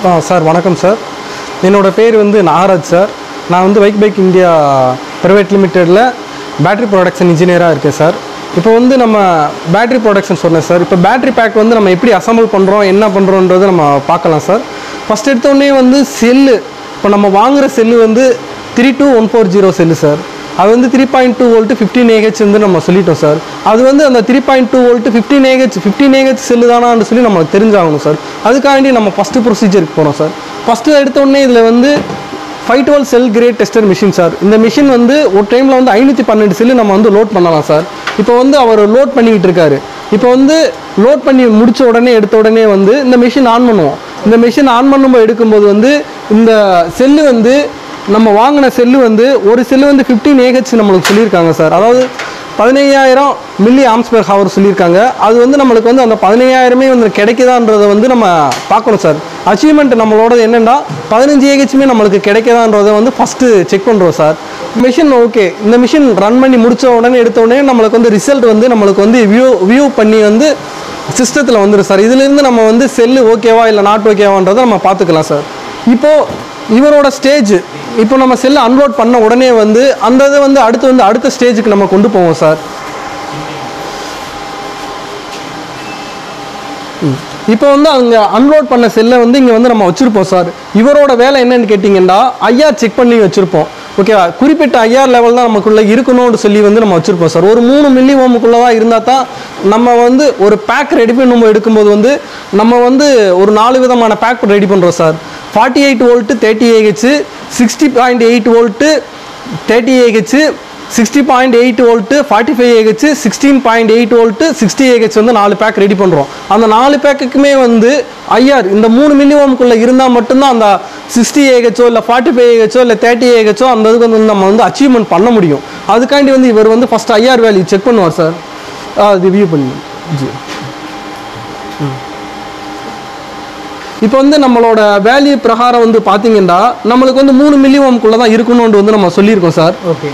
Sir வணக்கம் sir. என்னோட பேர் வந்து நாகராஜ் சார். நான் வந்து பைக் இந்தியா பிரைவேட் லிமிட்டெடில் பேட்டரி ப்ரொடக்ஷன் இன்ஜினியராக இருக்கேன் சார். இப்போ வந்து நம்ம பேட்டரி ப்ரொடக்ஷன் சொன்னேன் சார். இப்போ பேட்டரி பேக் வந்து நம்ம எப்படி அசம்பிள் பண்ணுறோம், என்ன பண்ணுறோன்றதை நம்ம பார்க்கலாம் சார். ஃபஸ்ட் எடுத்தோடனே வந்து செல்லு, இப்போ நம்ம வாங்குகிற செல்லு வந்து 32140 செல்லு சார். அது வந்து 3.2 வோல்ட்டு 15Ah வந்து நம்ம சொல்லிட்டோம் சார். அது வந்து அந்த 3.2 வோல்ட்டு 15Ah செல்லு தானான்னு சொல்லி நமக்கு தெரிஞ்சாகணும் சார். அதுக்காண்டி நம்ம ஃபஸ்ட்டு ப்ரொசீஜருக்கு போகிறோம் சார். ஃபஸ்ட்டு எடுத்தோடனே இதில் வந்து 512 செல் கிரேட் டெஸ்டர் மிஷின் சார். இந்த மிஷின் வந்து ஒரு டைமில் வந்து 512 செல்லு நம்ம வந்து லோட் பண்ணலாம் சார். இப்போ வந்து அவர் லோட் பண்ணிக்கிட்டு இருக்காரு. இப்போ வந்து லோட் பண்ணி முடித்த உடனே எடுத்த உடனே வந்து இந்த மிஷின் ஆன் பண்ணுவோம். இந்த மிஷின் ஆன் பண்ணும்போது எடுக்கும்போது வந்து இந்த செல்லு வந்து நம்ம வாங்கின செல்லு வந்து ஒரு செல்லு வந்து 15Ah நம்மளுக்கு சொல்லியிருக்காங்க சார். அதாவது 15000 மில்லி ஆம்ஸ் பெர் ஹவர் சொல்லியிருக்காங்க. அது வந்து நம்மளுக்கு வந்து அந்த 15000 வந்து கிடைக்குதான்றதை வந்து நம்ம பார்க்கணும் சார். அச்சீவ்மெண்ட் நம்மளோட என்னென்னா 15Ah நம்மளுக்கு கிடைக்குதான்றதை வந்து ஃபஸ்ட்டு செக் பண்ணுறோம் சார். மிஷின் ஓகே, இந்த மிஷின் ரன் பண்ணி முடித்த உடனே எடுத்த உடனே நம்மளுக்கு வந்து ரிசல்ட் வந்து நம்மளுக்கு வந்து வியூ பண்ணி வந்து சிஸ்டத்தில் வந்துடும் சார். இதிலேருந்து நம்ம வந்து செல்லு ஓகேவா இல்லை நாட் ஓகேவான்றதை நம்ம பார்த்துக்கலாம் சார். இப்போது இவரோட ஸ்டேஜ், இப்போ நம்ம செல்லை அன்லோட் பண்ண உடனே வந்து அந்த இதை வந்து அடுத்த ஸ்டேஜுக்கு நம்ம கொண்டு போவோம் சார். இப்போ வந்து அங்கே அன்லோட் பண்ண செல்லை வந்து இங்கே வந்து நம்ம வச்சுருப்போம் சார். இவரோட வேலை என்னன்னு கேட்டிங்கன்னா ஐஆர் செக் பண்ணி வச்சுருப்போம். ஓகேவா, குறிப்பிட்ட ஐஆர் லெவல் தான் நமக்குள்ளே இருக்கணும்னு சொல்லி வந்து நம்ம வச்சுருப்போம் சார். ஒரு 3 மில்லி ஓமுக்குள்ளே தான் இருந்தால் தான் நம்ம வந்து ஒரு பேக் ரெடி பண்ணும்போது எடுக்கும்போது வந்து நம்ம வந்து ஒரு 4 விதமான பேக் ரெடி பண்ணுறோம் sir. 48 volt 30Ah, 60.8 volt 30Ah, 60.8 volt 45Ah, 16.8 volt 60Ah வந்து 4 பேக் ரெடி பண்ணுறோம். அந்த 4 பேக்குக்குமே வந்து ஐஆர் இந்த 3 மில்லி ஓமுக்குள்ளே இருந்தால் மட்டும்தான் அந்த 60Ah இல்லை 45Ah இல்லை 30Ah அந்த இதுக்கு வந்து நம்ம வந்து அச்சீவ்மெண்ட் பண்ண முடியும். அதுக்காண்டி வந்து இவர் வந்து ஃபஸ்ட்டு ஐஆர் வேல்யூ செக் பண்ணுவார் சார். அது வியூ பண்ணி இப்போ வந்து நம்மளோட வேல்யூ பிரகாரம் வந்து பார்த்தீங்கன்னா நம்மளுக்கு வந்து 3 மில்லி ஓமுக்குள்ளே தான் இருக்கணும்னு வந்து நம்ம சொல்லியிருக்கோம் சார். ஓகே,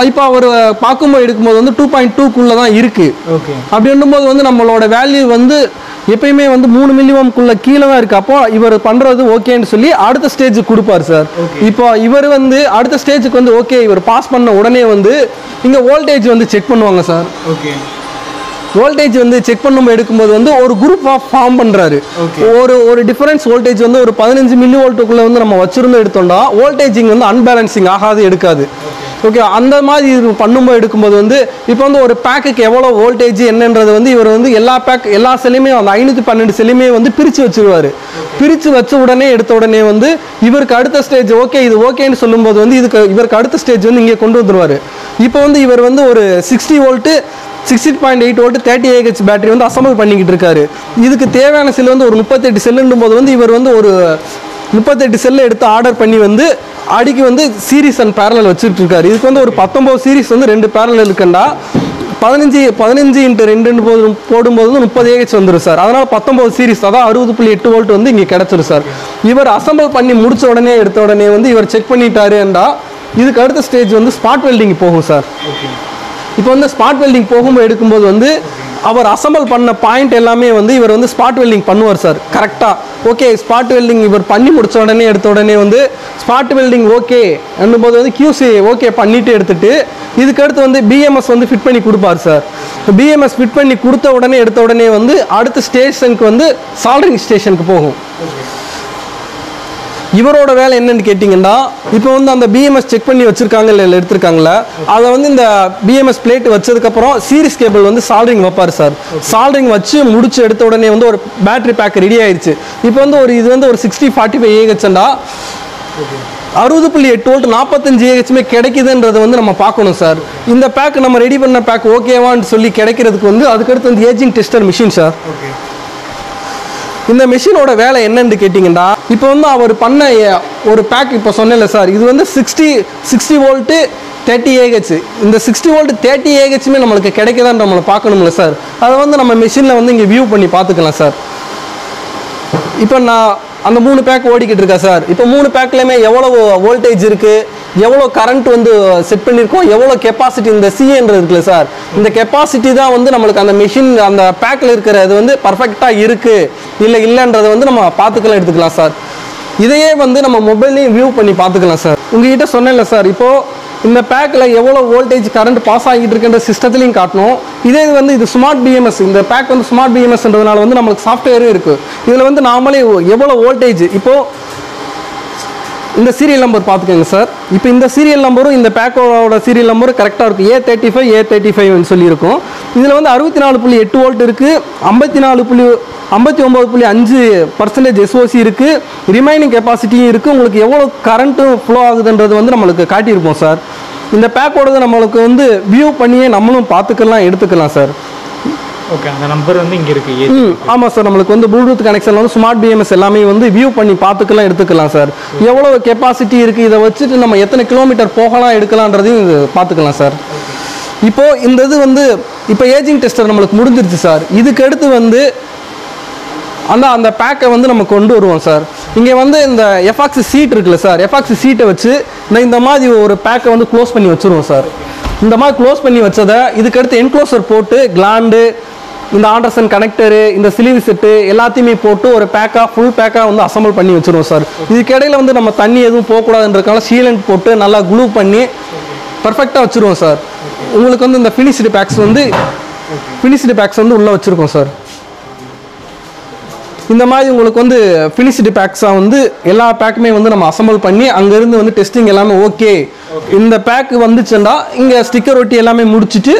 இப்போ அவர் பார்க்கும்போது எடுக்கும்போது வந்து 2.2க்குள்ளே தான் இருக்குது. ஓகே, அப்படின்னும்போது வந்து நம்மளோட வேல்யூ வந்து எப்பயுமே வந்து 3 மில்லி ஓமுக்குள்ளே கீழே தான் இருக்குது. அப்போ இவர் பண்ணுறது ஓகேன்னு சொல்லி அடுத்த ஸ்டேஜுக்கு கொடுப்பார் சார். இப்போ இவர் வந்து அடுத்த ஸ்டேஜுக்கு வந்து ஓகே இவர் பாஸ் பண்ண உடனே வந்து இங்கே வோல்டேஜ் வந்து செக் பண்ணுவாங்க சார். ஓகே, வோல்டேஜ் வந்து செக் பண்ணும்போது எடுக்கும்போது வந்து ஒரு குரூப் ஆஃப் ஃபார்ம் பண்ணுறாரு. ஒரு டிஃபரன்ஸ் வோல்டேஜ் வந்து ஒரு 15 மில்லி வோல்ட்டுக்குள்ளே வந்து நம்ம வச்சுருந்து எடுத்தோம்னா வோல்டேஜிங் வந்து அன்பேலன்சிங் ஆகாது, எடுக்காது. ஓகே, அந்த மாதிரி இது பண்ணும்போது எடுக்கும்போது வந்து இப்போ வந்து ஒரு பேக்குக்கு எவ்வளோ வோல்டேஜ் என்னன்றது வந்து இவர் வந்து எல்லா செல்லையுமே அந்த 512 செல்லையுமே வந்து பிரித்து வச்சுருவார். பிரித்து வச்ச உடனே எடுத்த உடனே வந்து இவருக்கு அடுத்த ஸ்டேஜ் ஓகே இது ஓகேன்னு சொல்லும்போது வந்து இவருக்கு அடுத்த ஸ்டேஜ் வந்து இங்கே கொண்டு வந்துடுவார். இப்போ வந்து இவர் வந்து ஒரு 60 வோல்ட்டு 60.8 வோல்ட்டு 30Ah பேட்டரி வந்து அசம்பிள் பண்ணிக்கிட்டு இருக்காரு. இதுக்கு தேவையான செல் வந்து ஒரு 38 செல்லுன்னும் போது வந்து இவர் வந்து ஒரு 38 செல்லை எடுத்து ஆர்டர் பண்ணி வந்து அடிக்கு வந்து சீரிஸ் அண்ட் பேரலல் வச்சுட்டு இருக்காரு. இதுக்கு வந்து ஒரு 19 சீரிஸ் வந்து 2 பேரலல் இருக்குண்டா 15x2 போடும்போது வந்து 30Ah வந்துடும் சார். அதனால் 19 சீரிஸ், அதான் 60.8 வோல்ட் வந்து இங்கே கிடச்சிரும் சார். இவர் அசம்பிள் பண்ணி முடிச்ச உடனே எடுத்த உடனே வந்து இவர் செக் பண்ணிட்டாருண்டா இதுக்கு அடுத்த ஸ்டேஜ் வந்து ஸ்பாட் வெல்டிங் போகும் சார். இப்போ வந்து ஸ்பாட் வெல்டிங் போகும்போது எடுக்கும்போது வந்து அவர் அசம்பிள் பண்ண பாயிண்ட் எல்லாமே வந்து இவர் வந்து ஸ்பாட் வெல்டிங் பண்ணுவார் சார் கரெக்டாக. ஓகே, ஸ்பாட் வெல்டிங் இவர் பண்ணி முடிச்ச உடனே எடுத்த உடனே வந்து ஸ்பாட் வெல்டிங் ஓகே என்னும்போது வந்து QC ஓகே பண்ணிட்டு எடுத்துட்டு இதுக்கு அடுத்து வந்து BMS வந்து ஃபிட் பண்ணி கொடுப்பார் சார். BMS ஃபிட் பண்ணி கொடுத்த உடனே எடுத்த உடனே வந்து அடுத்த ஸ்டேஷனுக்கு வந்து சால்டரிங் ஸ்டேஷனுக்கு போகும். இவரோட வேலை என்னன்னு கேட்டிங்கன்னா இப்போ வந்து அந்த BMS செக் பண்ணி வச்சுருக்காங்க இல்லை எடுத்துருக்காங்களே அதை வந்து இந்த BMS பிளேட் வச்சதுக்கப்புறம் சீரிஸ் கேபிள் வந்து சால்டரிங் வைப்பார் சார். சால்டரிங் வச்சு முடிச்சு எடுத்த உடனே வந்து ஒரு பேட்டரி பேக் ரெடி ஆயிடுச்சு. இப்போ வந்து இது வந்து ஒரு 6045Ah 60.8 வோல்ட் 45Ah கிடைக்குதுன்றதை வந்து நம்ம பார்க்கணும் சார். இந்த பேக் நம்ம ரெடி பண்ண பேக் ஓகேவான்னு சொல்லி கிடைக்கிறதுக்கு வந்து அதுக்கடுத்து வந்து ஏஜிங் டெஸ்டர் மிஷின் சார். இந்த மிஷினோட வேலை என்னன்னு கேட்டிங்கன்னா இப்போ வந்து அவர் பண்ண ஒரு பேக் இப்போ சொன்னேன்ல சார், இது வந்து 60 வோல்ட்டு 30Ah. இந்த 60 வோல்ட் 30Ah நம்மளுக்கு கிடைக்குதான்னு நம்மளை பார்க்கணும்ல சார். அதை வந்து நம்ம மிஷினில் வந்து இங்கே வியூ பண்ணி பார்த்துக்கலாம் சார். இப்போ நான் அந்த 3 பேக் ஓடிக்கிட்டு இருக்கா சார். இப்போ 3 பேக்லையுமே எவ்வளோ வோல்டேஜ் இருக்குது, எவ்வளோ கரண்ட் வந்து செட் பண்ணியிருக்கோம், எவ்வளோ கெப்பாசிட்டி இந்த சிஏன்றது இருக்குல்ல சார், இந்த கெப்பாசிட்டி தான் வந்து நம்மளுக்கு அந்த மிஷின் அந்த பேக்கில் இருக்கிறது வந்து பர்ஃபெக்டாக இருக்குது இல்லைன்றதை வந்து நம்ம பார்த்துக்கலாம் எடுத்துக்கலாம் சார். இதையே வந்து நம்ம மொபைல்லையும் வியூ பண்ணி பார்த்துக்கலாம் சார். உங்ககிட்ட சொன்னேன்ல சார், இப்போது இந்த பேக்கில் எவ்வளோ வோல்டேஜ் கரண்ட் பாஸ் ஆகிட்டு இருக்குன்ற சிஸ்டத்துலையும் காட்டணும். இதே வந்து இது ஸ்மார்ட் பிஎம்எஸ், இந்த பேக் வந்து ஸ்மார்ட் பிஎம்எஸ்ன்றதுனால வந்து நம்மளுக்கு சாஃப்ட்வேரும் இருக்குது. இதில் வந்து நாமளே எவ்வளோ வோல்டேஜ், இப்போது இந்த சீரியல் நம்பர் பார்த்துக்கோங்க சார். இப்போ இந்த சீரியல் நம்பரும் இந்த பேக்கோட சீரியல் நம்பரும் கரெக்டாக இருக்கும். A35 சொல்லியிருக்கும். இதில் வந்து 64.8 வோல்ட் இருக்குது, 59.5% SOC இருக்குது, ரிமைனிங் கெப்பாசிட்டியும் இருக்குது. உங்களுக்கு எவ்வளோ கரண்ட்டும் ஃப்ளோ ஆகுதுன்றது வந்து நம்மளுக்கு காட்டியிருப்போம் சார். இந்த பேக்கோடது நம்மளுக்கு வந்து வியூ பண்ணியே நம்மளும் பார்த்துக்கலாம், எடுத்துக்கலாம் சார். ஓகே, அந்த நம்பர் வந்து இங்கே இருக்குது. ஆமாம் சார், நம்மளுக்கு வந்து ப்ளூடூத் கனெக்ஷன் வந்து ஸ்மார்ட் பிஎம்எஸ் எல்லாமே வந்து வியூ பண்ணி பார்த்துக்கலாம், எடுத்துக்கலாம் சார். எவ்வளோ கெப்பாசிட்டி இருக்குது, இதை வச்சுட்டு நம்ம எத்தனை கிலோமீட்டர் போகலாம் எடுக்கலான்றதையும் இது பார்த்துக்கலாம் சார். இப்போது இந்த இது வந்து இப்போ ஏஜிங் டெஸ்டர் நம்மளுக்கு முடிஞ்சிருச்சு சார். இதுக்கு அடுத்து வந்து அந்த பேக்கை வந்து நம்ம கொண்டு வருவோம் சார். இங்கே வந்து இந்த எஃபாக்ஸ் சீட் இருக்குல்ல சார், எஃபாக்ஸ் சீட்டை வச்சு இந்த மாதிரி ஒரு பேக்கை வந்து க்ளோஸ் பண்ணி வச்சுருவோம் சார். இந்த மாதிரி க்ளோஸ் பண்ணி வச்சதை இதுக்கடுத்து என்க்ளோசர் போட்டு கிளாண்டு, இந்த ஆண்டர்சன் கனெக்டரு, இந்த ஸ்லீவ் செட்டு எல்லாத்தையுமே போட்டு ஒரு பேக்காக ஃபுல் பேக்காக வந்து அசம்பிள் பண்ணி வச்சுருவோம் சார். இதுக்கிடையில் வந்து நம்ம தண்ணி எதுவும் போகக்கூடாதுன்றதுனால சீலண்ட் போட்டு நல்லா க்ளூ பண்ணி பர்ஃபெக்டாக வச்சுருவோம் சார். உங்களுக்கு வந்து இந்த ஃபினிஷ்டு பேக்ஸ் வந்து உள்ளே வச்சுருக்கோம் சார். இந்த மாதிரி உங்களுக்கு வந்து ஃபினிஷ்டு பேக்ஸாக வந்து எல்லா பேக்குமே வந்து நம்ம அசம்பிள் பண்ணி அங்கேருந்து வந்து டெஸ்டிங் எல்லாமே ஓகே, இந்த பேக்கு வந்துச்சுன்னா இங்கே ஸ்டிக்கர் ஒட்டி எல்லாமே முடிச்சுட்டு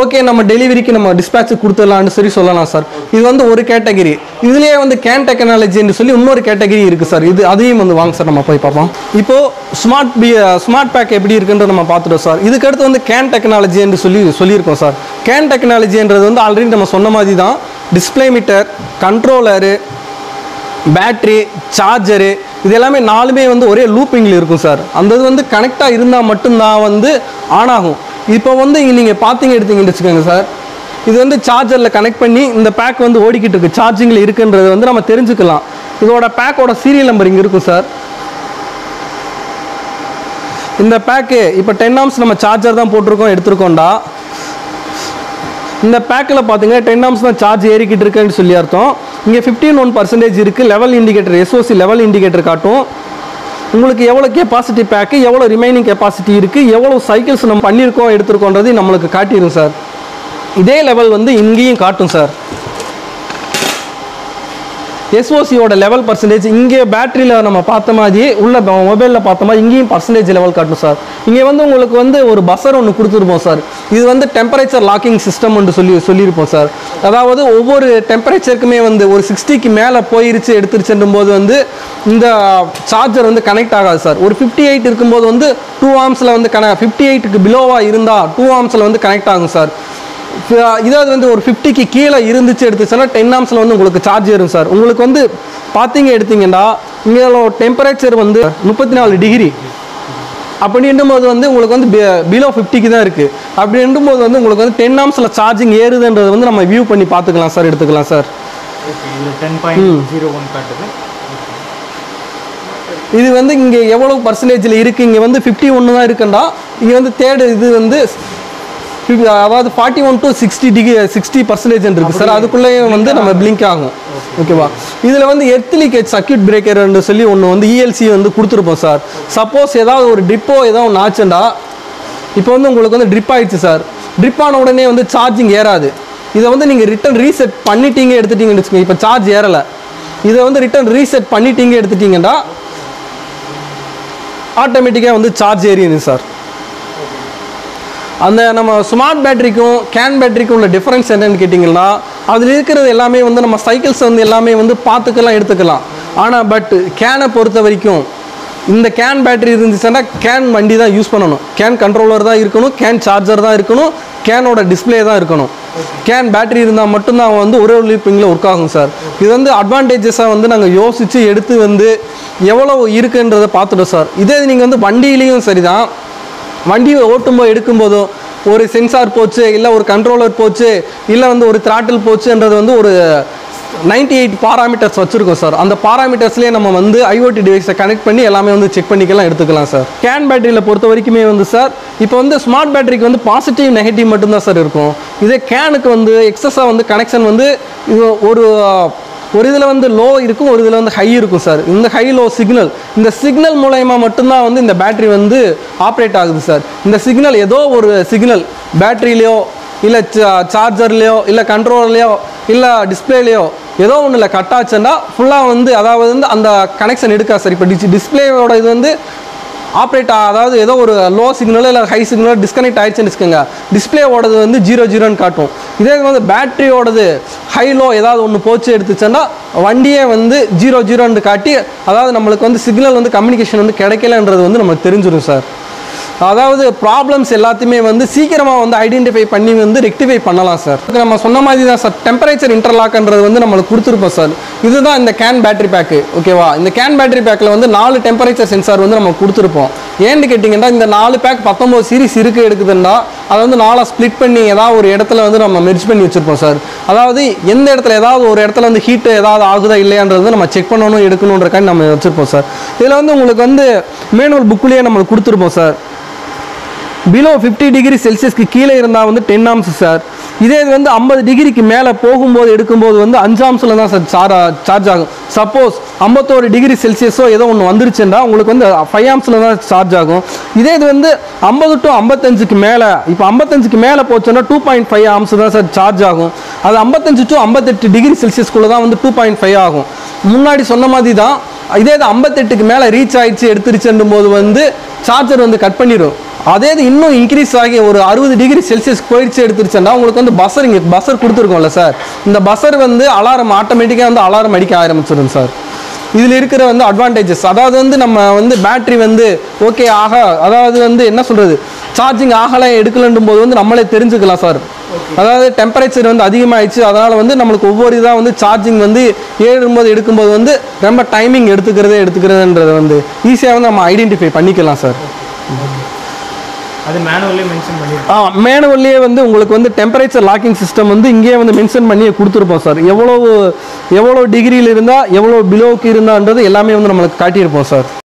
ஓகே நம்ம டெலிவரிக்கு நம்ம டிஸ்பேட்ச் கொடுத்துடலான்னு சொல்லலாம் சார். இது வந்து ஒரு கேட்டகரி. இதுலேயே வந்து கேன் டெக்னாலஜின்னு சொல்லி இன்னொரு கேட்டகரி இருக்குது சார். அதையும் வந்து வாங்க சார், நம்ம போய் பார்ப்போம். இப்போது ஸ்மார்ட் பேக் எப்படி இருக்குன்ற நம்ம பார்த்துட்டோம் சார். இதுக்கடுத்து வந்து கேன் டெக்னாலஜின்னு சொல்லியிருக்கோம் சார். கேன் டெக்னாலஜின்றது வந்து ஆல்ரெடி நம்ம சொன்ன மாதிரி தான். Display meter, controller, battery, charger, இது எல்லாமே 4மே வந்து ஒரே லூப்பிங்கில் இருக்கும் சார். அந்த இது வந்து கனெக்டாக இருந்தால் மட்டும்தான் வந்து ஆன் ஆகும். இப்போ வந்து நீங்கள் எடுத்தீங்கன்னு வச்சுக்கோங்க சார், இது வந்து சார்ஜரில் கனெக்ட் பண்ணி இந்த பேக் வந்து ஓடிக்கிட்டு இருக்குது, சார்ஜிங்கில் இருக்குன்றது வந்து நம்ம தெரிஞ்சுக்கலாம். இதோட பேக்கோட சீரியல் நம்பர் இங்கே இருக்கும் சார். இந்த பேக்கு இப்போ 10 ஆம்ஸ் நம்ம சார்ஜர் தான் போட்டிருக்கோம், எடுத்துருக்கோண்டா. இந்த பேக்கில் பார்த்தீங்கன்னா 10 ஆம்ஸ் தான் சார்ஜ் ஏறிக்கிட்டு இருக்குன்னு சொல்லி அர்த்தம். இங்கே 15.1% இருக்குது. Level indicator, SOC level indicator காட்டும். உங்களுக்கு எவ்வளோ கெப்பாசிட்டி பேக்கு, எவ்வளோ ரிமைனிங் கெப்பாசிட்டி இருக்குது, எவ்வளோ சைக்கிள்ஸ் நம்ம பண்ணியிருக்கோம் எடுத்துருக்கோன்றது நம்மளுக்கு காட்டிடும் சார். இதே லெவல் வந்து இங்கேயும் காட்டும் சார். SOCயோட லெவல் பர்சன்டேஜ் இங்கே பேட்டரியில் நம்ம பார்த்த மாதிரி உள்ள மொபைலில் பார்த்த மாதிரி இங்கேயும் பர்சன்டேஜ் லெவல் காட்டும் சார். இங்கே வந்து உங்களுக்கு வந்து ஒரு பஸர் ஒன்று கொடுத்துருப்போம் சார். இது வந்து டெம்பரேச்சர் லாக்கிங் சிஸ்டம் ஒன்று சொல்லியிருப்போம் சார். அதாவது ஒவ்வொரு டெம்பரேச்சருக்குமே வந்து ஒரு 60க்கு மேலே போயிருச்சு எடுத்துருச்சுன்னும் போது வந்து இந்த சார்ஜர் வந்து கனெக்ட் ஆகாது சார். ஒரு 58 இருக்கும்போது வந்து 2 ஆம்ஸில் வந்து 58க்கு பிலோவாக இருந்தால் 2 ஆம்ஸில் வந்து கனெக்ட் ஆகும் சார். இதாவது வந்து ஒரு 50க்கு கீழே இருந்துச்சு எடுத்துச்சுன்னா 10 ஆம்ஸில் வந்து உங்களுக்கு சார்ஜ் ஏறும் சார். உங்களுக்கு வந்து எடுத்தீங்கன்னா இங்கே டெம்பரேச்சர் வந்து 34 டிகிரி அப்படின்னும்போது வந்து உங்களுக்கு வந்து பிலோ 50க்கு தான் இருக்குது. அப்படின்னும்போது வந்து உங்களுக்கு வந்து 10 ஆம்ஸில் சார்ஜிங் ஏறுதுன்றது வந்து நம்ம வியூ பண்ணி பார்த்துக்கலாம் சார், எடுத்துக்கலாம் சார். இது வந்து இங்கே எவ்வளோ பர்சன்டேஜில் இருக்குது, இங்கே வந்து 51 தான் இருக்குண்டா. இங்கே வந்து தேர்டு இது வந்து அதாவது 41 to 60% இருக்குது சார். அதுக்குள்ளேயே வந்து நம்ம பிளிங்க் ஆகும். ஓகேவா? இதில் வந்து எர்த் லீக்கேஜ் சர்க்யூட் பிரேக்கர்னு சொல்லி ஒன்று வந்து ELC வந்து கொடுத்துருப்போம் சார். சப்போஸ் ஏதாவது ஒரு ட்ரிப்போ ஏதாவது ஒன்று ஆச்சுண்டா, இப்போ வந்து உங்களுக்கு வந்து ட்ரிப் ஆகிடுச்சு சார். ட்ரிப் ஆன உடனே வந்து சார்ஜிங் ஏறாது. இதை வந்து நீங்கள் ரிட்டன் ரீசெட் பண்ணிட்டீங்க எடுத்துட்டீங்கன்னு வச்சுக்கோங்க. இப்போ சார்ஜ் ஏறலை, இதை வந்து ரிட்டன் ரீசெட் பண்ணிட்டீங்க எடுத்துட்டீங்கன்னா ஆட்டோமேட்டிக்காக வந்து சார்ஜ் ஏறிடுது சார். அந்த நம்ம ஸ்மார்ட் பேட்டரிக்கும் கேன் பேட்டரிக்கும் உள்ள டிஃப்ரென்ஸ் என்னன்னு கேட்டிங்கன்னா, அதில் இருக்கிறது எல்லாமே வந்து நம்ம சைக்கிள்ஸ் வந்து எல்லாமே வந்து பார்த்துக்கலாம், எடுத்துக்கலாம். ஆனால் பட் கேனை பொறுத்த வரைக்கும் இந்த கேன் பேட்டரி இருந்துச்சுன்னா கேன் வண்டி தான் யூஸ் பண்ணணும், கேன் கண்ட்ரோலர் தான் இருக்கணும், கேன் சார்ஜர் தான் இருக்கணும், கேனோட டிஸ்பிளே தான் இருக்கணும். கேன் பேட்டரி இருந்தால் மட்டும்தான் வந்து ஒரே லூப்பிங்கில் ஒர்க் ஆகும் சார். இது வந்து அட்வான்டேஜஸாக வந்து நாங்கள் யோசித்து எடுத்து வந்து எவ்வளோ இருக்குன்றதை பார்த்துட்டோம் சார். இதே நீங்கள் வந்து வண்டியிலையும் சரி தான், வண்டியை ஓட்டும்போது எடுக்கும்போதும் ஒரு சென்சார் போச்சு, இல்லை ஒரு கண்ட்ரோலர் போச்சு, இல்லை வந்து ஒரு த்ராட்டில் போச்சுன்றது வந்து ஒரு 98 பாராமீட்டர்ஸ் வச்சுருக்கோம் சார். அந்த பாராமீட்டர்ஸ்லேயே நம்ம வந்து IoT டிவைஸை கனெக்ட் பண்ணி எல்லாமே வந்து செக் பண்ணிக்கலாம், எடுத்துக்கலாம் சார். கேன் பேட்டரியில் பொறுத்த வரைக்குமே வந்து சார், இப்போ வந்து ஸ்மார்ட் பேட்டரிக்கு வந்து பாசிட்டிவ் நெகட்டிவ் மட்டும்தான் சார் இருக்கும். இதே கேனுக்கு வந்து எக்ஸஸாக வந்து கனெக்ஷன் வந்து ஒரு ஒரு இதில் வந்து லோ இருக்கும், ஒரு இதில் வந்து ஹை இருக்கும் சார். இந்த ஹை லோ சிக்னல், இந்த சிக்னல் மூலயமா மட்டும்தான் வந்து இந்த பேட்டரி வந்து ஆப்ரேட் ஆகுது சார். இந்த சிக்னல் ஏதோ ஒரு சிக்னல் பேட்டரியிலையோ இல்லை சார்ஜர்லையோ இல்லை கண்ட்ரோலர்லையோ இல்லை டிஸ்பிளேலையோ ஏதோ ஒன்றில் கட் ஆச்சுன்னா ஃபுல்லாக வந்து அதாவது வந்து அந்த கனெக்ஷன் எடுக்காது சார். இப்போ டிஸ்பிளேயோட இது வந்து ஆப்ரேட் அதாவது ஏதோ ஒரு லோ சிக்னலோ இல்லை ஹை சிக்னலோ டிஸ்கனெக்ட் ஆயிடுச்சுன்னு வச்சுக்கோங்க, டிஸ்பிளேவோடது வந்து 0 காட்டும். இதே வந்து பேட்டரியோடது ஹை லோ ஏதாவது ஒன்று போச்சு எடுத்துச்சுன்னா வண்டியே வந்து 0 காட்டி அதாவது நம்மளுக்கு வந்து சிக்னல் வந்து கம்யூனிகேஷன் வந்து கிடைக்கலன்றது வந்து நம்மளுக்கு தெரிஞ்சிடும் சார். அதாவது ப்ராப்ளம்ஸ் எல்லாத்தையுமே வந்து சீக்கிரமாக வந்து ஐடென்டிஃபை பண்ணி வந்து ரெக்டிஃபை பண்ணலாம் சார். நம்ம சொன்ன மாதிரி தான் சார் டெம்பரேச்சர் இன்டர்லாக்ன்றது வந்து நம்மளுக்கு கொடுத்துருப்போம் சார். இதுதான் இந்த கேன் பேட்டரி பேக்கு, ஓகேவா? இந்த கேன் பேட்டரி பேக்கில் வந்து 4 டெம்பரேச்சர் சென்சார் வந்து நம்ம கொடுத்துருப்போம். ஏன்னு கேட்டிங்கன்னா இந்த 4 பேக் 19 சீரிஸ் இருக்குது எடுக்குதுன்னா அதை வந்து 4 ஸ்ப்ளிட் பண்ணி ஏதாவது ஒரு இடத்துல வந்து நம்ம மெர்ஜ் பண்ணி வச்சுருப்போம் சார். அதாவது எந்த இடத்துல ஏதாவது ஒரு இடத்துல வந்து ஹீட்டு ஏதாவது ஆகுதா இல்லையான்றது நம்ம செக் பண்ணணும் எடுக்கணுன்றக்காண்டி நம்ம வச்சுருப்போம் சார். இதில் வந்து உங்களுக்கு வந்து மேனுவல் புக்குலேயே நம்மளுக்கு கொடுத்துருப்போம் சார். பிலோ 50 டிகிரி செல்சியஸ்க்கு கீழே இருந்தால் வந்து 10 ஆம்ஸ் சார். இதே இது வந்து 50 டிகிரிக்கு மேலே போகும்போது எடுக்கும்போது வந்து 5 ஆம்ஸில் தான் சார் சார்ஜ் ஆகும். சப்போஸ் 51 டிகிரி செல்சியஸோ ஏதோ ஒன்று வந்துருச்சுன்னா உங்களுக்கு வந்து 5 ஆம்ஸில் தான் சார்ஜ் ஆகும். இதே இது வந்து 50 to 55க்கு மேலே, இப்போ 55க்கு மேலே போச்சுன்னா 2.5 ஆம்ஸ் தான் சார் சார்ஜ் ஆகும். அது 55 to 58 டிகிரி செல்சியஸ்குள்ளே தான் வந்து 2.5 ஆகும். முன்னாடி சொன்ன மாதிரி தான். இதே இது 58க்கு மேலே ரீச் ஆகிடுச்சு எடுத்துருச்சுன்னும் போது வந்து சார்ஜர் வந்து கட் பண்ணிடும். அதே இது இன்னும் இன்க்ரீஸ் ஆகி ஒரு 60 டிகிரி செல்சியஸ் போயிடுச்சு எடுத்துருச்சுன்னா உங்களுக்கு வந்து இங்கே பஸ்ஸர் கொடுத்துருக்கோம்ல சார், இந்த பஸ்ஸர் வந்து அலாரம் ஆட்டோமேட்டிக்காக வந்து அலாரம் அடிக்க ஆரம்பிச்சிடும் சார். இதில் இருக்கிற வந்து அட்வான்டேஜஸ் அதாவது வந்து நம்ம வந்து பேட்ரி வந்து ஓகே அதாவது வந்து என்ன சொல்கிறது சார்ஜிங் ஆகலை எடுக்கலன்னும் போது வந்து நம்மளே தெரிஞ்சுக்கலாம் சார். அதாவது டெம்பரேச்சர் வந்து அதிகமாகிடுச்சு, அதனால் வந்து நம்மளுக்கு ஒவ்வொரு இதாக வந்து சார்ஜிங் வந்து ஏறும்போது எடுக்கும்போது வந்து ரொம்ப டைமிங் எடுத்துக்கிறதுன்றது வந்து ஈஸியாக வந்து நம்ம ஐடென்டிஃபை பண்ணிக்கலாம் சார். அது மேனுவல்லே மென்ஷன் பண்ணிருக்கோம். மேனுவல்லே வந்து உங்களுக்கு வந்து டெம்பரேச்சர் லாக்கிங் சிஸ்டம் வந்து இங்கேயே வந்து மென்ஷன் பண்ணி கொடுத்துருப்போம் சார். எவ்வளோ டிகிரியில் இருந்தால் எவ்வளோ பிலோவுக்கு இருந்தான்றது எல்லாமே வந்து நம்மளுக்கு காட்டியிருப்போம் சார்.